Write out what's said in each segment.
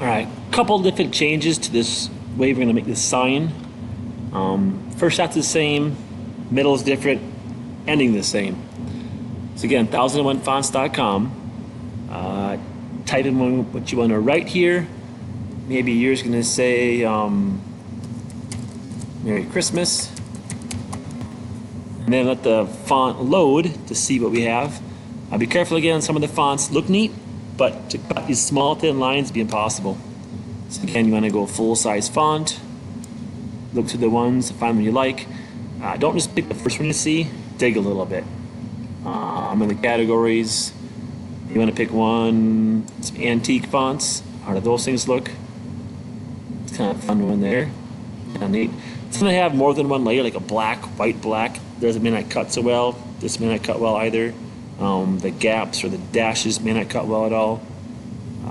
All right, couple different changes to this way we're gonna make this sign. First shot's the same, middle is different, ending the same. So again, 1001fonts.com. Type in what you want to write here. Maybe yours gonna say Merry Christmas. And then let the font load to see what we have. Be careful again, some of the fonts look neat, but to cut these small thin lines would be impossible. So again, you want to go full size font. Look to the ones, find one you like. Don't just pick the first one you see, dig a little bit. In the categories, you want to pick one, some antique fonts. How do those things look? It's kind of a fun one there. Kind of neat. It's going to have more than one layer, like a black, white, black. Doesn't may not cut so well. This may not cut well either. The gaps or the dashes may not cut well at all.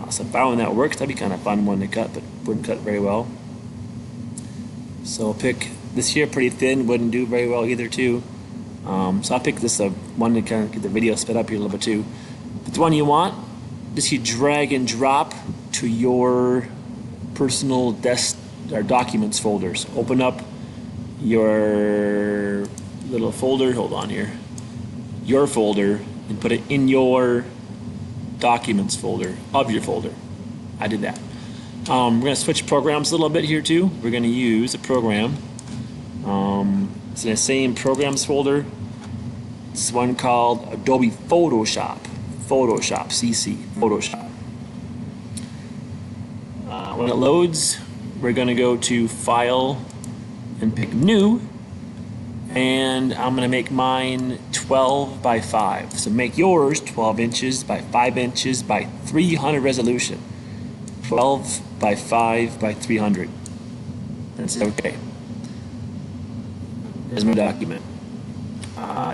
So if I found that works, that'd be kind of fun one to cut, but wouldn't cut very well. So I'll pick this here, pretty thin, wouldn't do very well either too. So I'll pick this one to kind of get the video sped up here a little bit too. If it's the one you want, just you drag and drop to your personal desk or documents folders. Open up your little folder, hold on here, your folder, and put it in your documents folder of your folder. I did that. We're going to switch programs a little bit here too. We're going to use a program. It's in the same programs folder. It's one called Adobe Photoshop. Photoshop, CC, Photoshop. When it loads, we're going to go to File and pick New. And I'm going to make mine 12 by 5. So make yours 12 inches by 5 inches by 300 resolution. 12 by 5 by 300. And say OK. There's my document.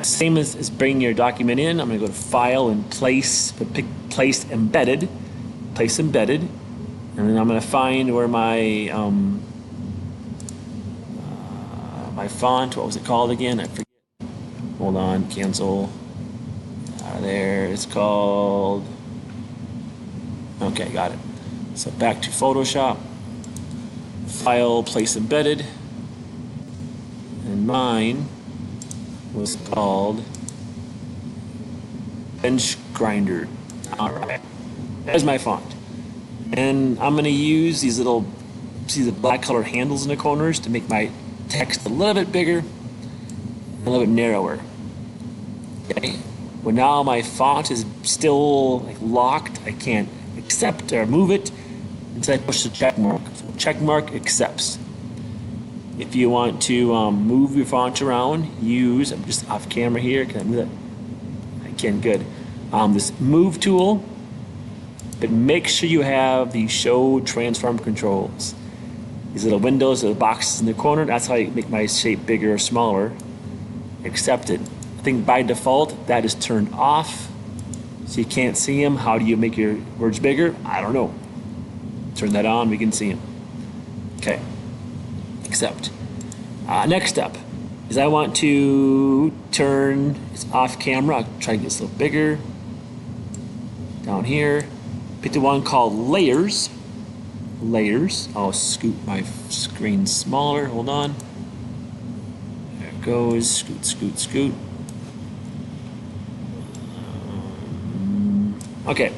Same as bringing your document in. I'm going to go to File and Place, but pick Place Embedded. Place Embedded. And then I'm going to find where my my font, what was it called again? I forget. Hold on, cancel. There, it's called. Okay, got it. So back to Photoshop. File, Place Embedded. And mine was called Bench Grinder. All right, there's my font. And I'm going to use these little, see the black colored handles in the corners to make my text a little bit bigger, a little bit narrower. Okay. Well, now my font is still like locked. I can't accept or move it until I push the check mark. So check mark accepts. If you want to move your font around, use, I'm just off camera here. Can I move that? I can, good. This move tool, but make sure you have the show transform controls. These little windows or the boxes in the corner, that's how you make my shape bigger or smaller. Accepted. I think by default that is turned off, so you can't see them. How do you make your words bigger? I don't know. Turn that on, we can see them. Okay. Accept. Next step is I want to turn, it's off camera, I'll try to get this a little bigger. Down here, pick the one called Layers. Layers. I'll scoot my screen smaller, hold on. There it goes, scoot, scoot, scoot. Okay,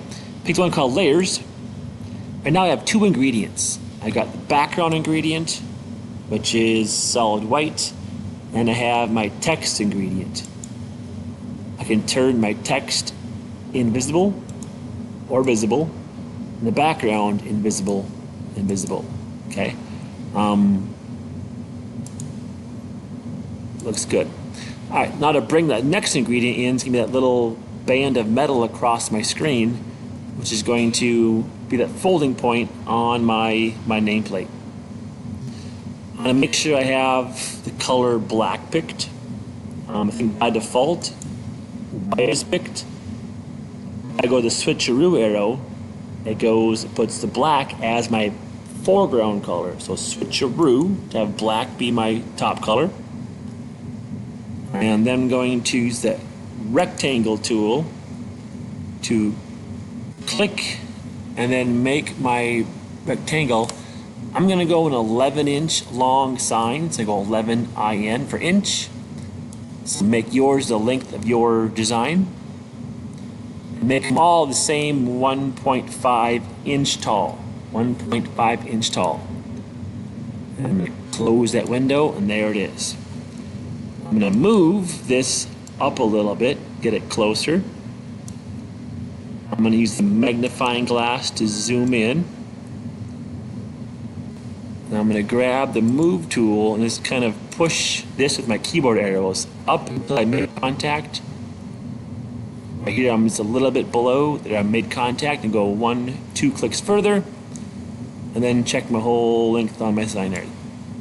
pick the one called Layers. And now I have two ingredients. I got the background ingredient, which is solid white, and I have my text ingredient. I can turn my text invisible or visible, and the background invisible, invisible. Okay, looks good. All right, now to bring that next ingredient in, it's gonna be that little band of metal across my screen, which is going to be that folding point on my nameplate. I'm gonna make sure I have the color black picked. I think by default, white is picked. I go to the switcheroo arrow, it puts the black as my foreground color. So switcheroo, to have black be my top color. And then I'm going to use the rectangle tool to click and then make my rectangle, I'm going to go an 11-inch long sign. So I go 11 IN for inch. So make yours the length of your design. Make them all the same 1.5 inch tall. 1.5 inch tall. And close that window, and there it is. I'm going to move this up a little bit, get it closer. I'm going to use the magnifying glass to zoom in. Now I'm going to grab the move tool and just kind of push this with my keyboard arrows up until I make contact. Right here I'm just a little bit below that I made contact, and go 1-2 clicks further, and then check my whole length on my sign there.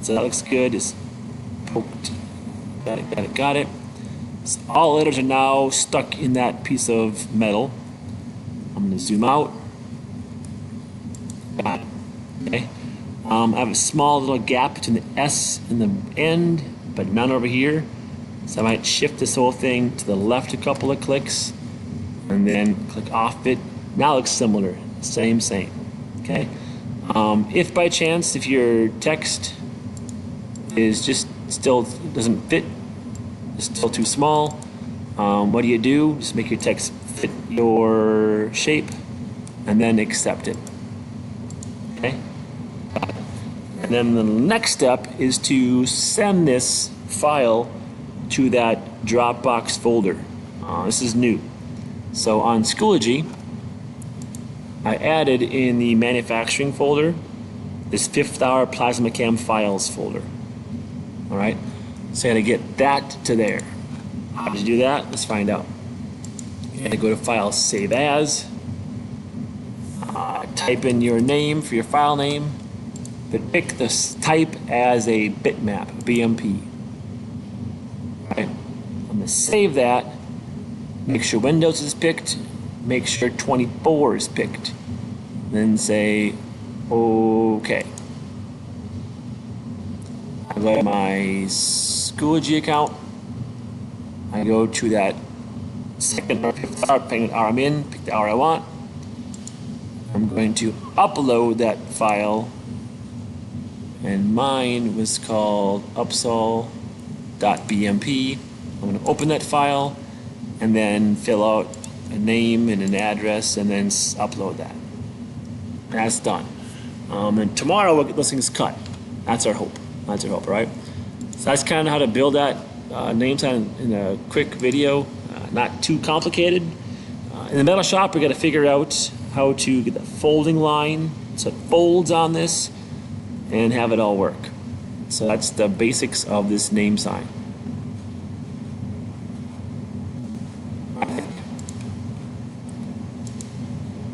So that looks good. Just poked. Got it. So all letters are now stuck in that piece of metal. I'm going to zoom out. Got it. Okay. I have a small little gap between the S and the end, but none over here. So I might shift this whole thing to the left a couple of clicks, and then click off it. Now it looks similar. Same. Okay. If by chance, if your text is just still doesn't fit, it's still too small, what do? Just make your text fit your shape, and then accept it. Okay. And then the next step is to send this file to that Dropbox folder. This is new. So on Schoology, I added in the manufacturing folder this 5th hour PlasmaCam files folder. All right, so I gotta get that to there. How to do that? Let's find out. You gotta go to File, Save As. Type in your name for your file name, but pick the type as a bitmap, BMP. All right, I'm gonna save that. Make sure Windows is picked. Make sure 24 is picked. Then say OK. I go to my Schoology account. I go to that 2nd or 5th hour, depending on hour I'm in, pick the hour I want. I'm going to upload that file, and mine was called upsall.bmp. I'm going to open that file and then fill out a name and an address, and then upload that. That's done. And tomorrow we'll get those things cut. That's our hope. Right? So that's kind of how to build that name sign in a quick video. Not too complicated. In the metal shop, we got to figure out how to get the folding line so it folds on this and have it all work. So that's the basics of this name sign.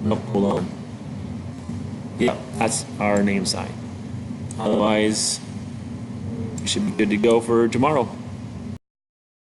Nope, hold on. Yeah, that's our name sign. Otherwise, we should be good to go for tomorrow.